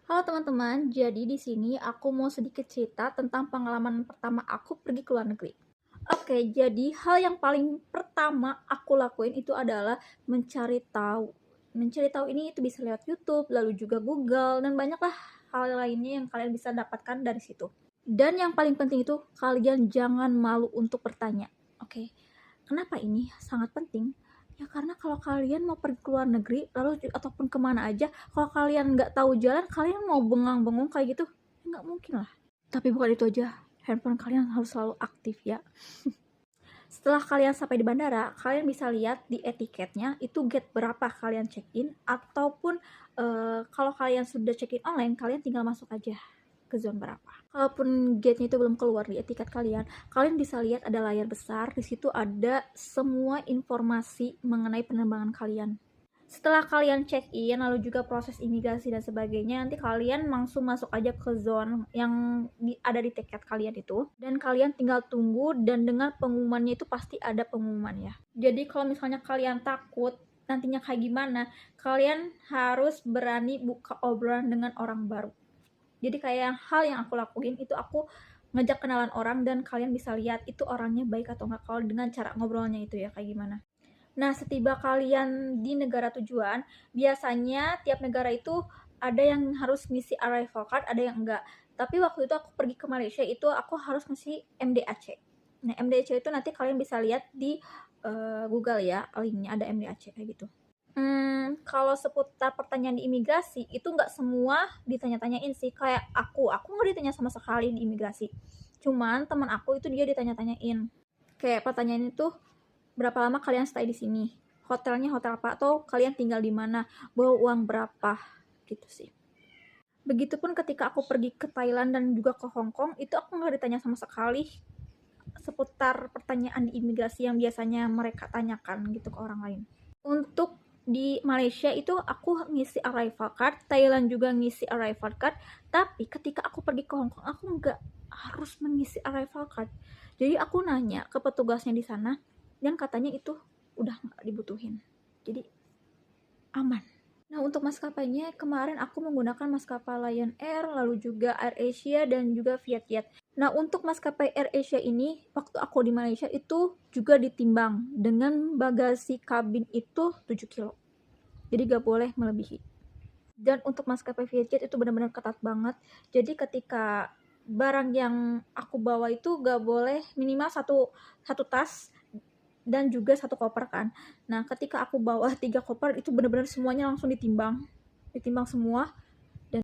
Halo teman-teman, jadi di sini aku mau sedikit cerita tentang pengalaman pertama aku pergi ke luar negeri. Oke, jadi hal yang paling pertama aku lakuin itu adalah mencari tahu. Mencari tahu ini itu bisa lewat YouTube, lalu juga Google, dan banyaklah hal lainnya yang kalian bisa dapatkan dari situ. Dan yang paling penting itu kalian jangan malu untuk bertanya. Oke, kenapa ini sangat penting? Ya karena kalau kalian mau pergi ke luar negeri, lalu ataupun kemana aja, kalau kalian nggak tahu jalan, kalian mau bengang-bengong kayak gitu, ya nggak mungkin lah. Tapi bukan itu aja, handphone kalian harus selalu aktif ya. Setelah kalian sampai di bandara, kalian bisa lihat di etiketnya itu gate berapa kalian check-in, ataupun kalau kalian sudah check-in online, kalian tinggal masuk aja ke zone berapa. Kalaupun gate-nya itu belum keluar di etiket kalian, kalian bisa lihat ada layar besar, di situ ada semua informasi mengenai penerbangan kalian. Setelah kalian check-in, lalu juga proses imigrasi dan sebagainya, nanti kalian langsung masuk aja ke zone yang ada di tiket kalian itu. Dan kalian tinggal tunggu, dan dengan pengumumannya itu pasti ada pengumuman ya. Jadi kalau misalnya kalian takut nantinya kayak gimana, kalian harus berani buka obrolan dengan orang baru. Jadi kayak hal yang aku lakuin itu aku ngajak kenalan orang, dan kalian bisa lihat itu orangnya baik atau enggak kalau dengan cara ngobrolnya itu ya kayak gimana. Nah, setiba kalian di negara tujuan, biasanya tiap negara itu ada yang harus ngisi arrival card, ada yang enggak. Tapi waktu itu aku pergi ke Malaysia itu aku harus ngisi MDAC. Nah, MDAC itu nanti kalian bisa lihat di Google ya, linknya ada MDAC kayak gitu. Kalau seputar pertanyaan di imigrasi itu nggak semua ditanya-tanyain sih. Kayak aku nggak ditanya sama sekali di imigrasi. Cuman teman aku itu dia ditanya-tanyain. Kayak pertanyaan itu, berapa lama kalian stay di sini? Hotelnya hotel apa? Atau kalian tinggal di mana? Bawa uang berapa? Gitu sih. Begitupun ketika aku pergi ke Thailand dan juga ke Hong Kong, itu aku nggak ditanya sama sekali seputar pertanyaan di imigrasi yang biasanya mereka tanyakan gitu ke orang lain. Untuk di Malaysia itu aku ngisi arrival card, Thailand juga ngisi arrival card, tapi ketika aku pergi ke Hong Kong aku nggak harus mengisi arrival card. Jadi aku nanya ke petugasnya di sana, dan katanya itu udah nggak dibutuhin. Jadi aman. Nah, untuk maskapainya kemarin aku menggunakan maskapai Lion Air, lalu juga AirAsia dan juga Vietjet. Nah, untuk maskapai AirAsia ini waktu aku di Malaysia itu juga ditimbang dengan bagasi kabin itu 7 kilo. Jadi gak boleh melebihi. Dan untuk maskapai Vietjet itu benar-benar ketat banget. Jadi ketika barang yang aku bawa itu gak boleh minimal satu tas dan juga satu koper kan. Nah, ketika aku bawa 3 koper itu benar-benar semuanya langsung ditimbang semua.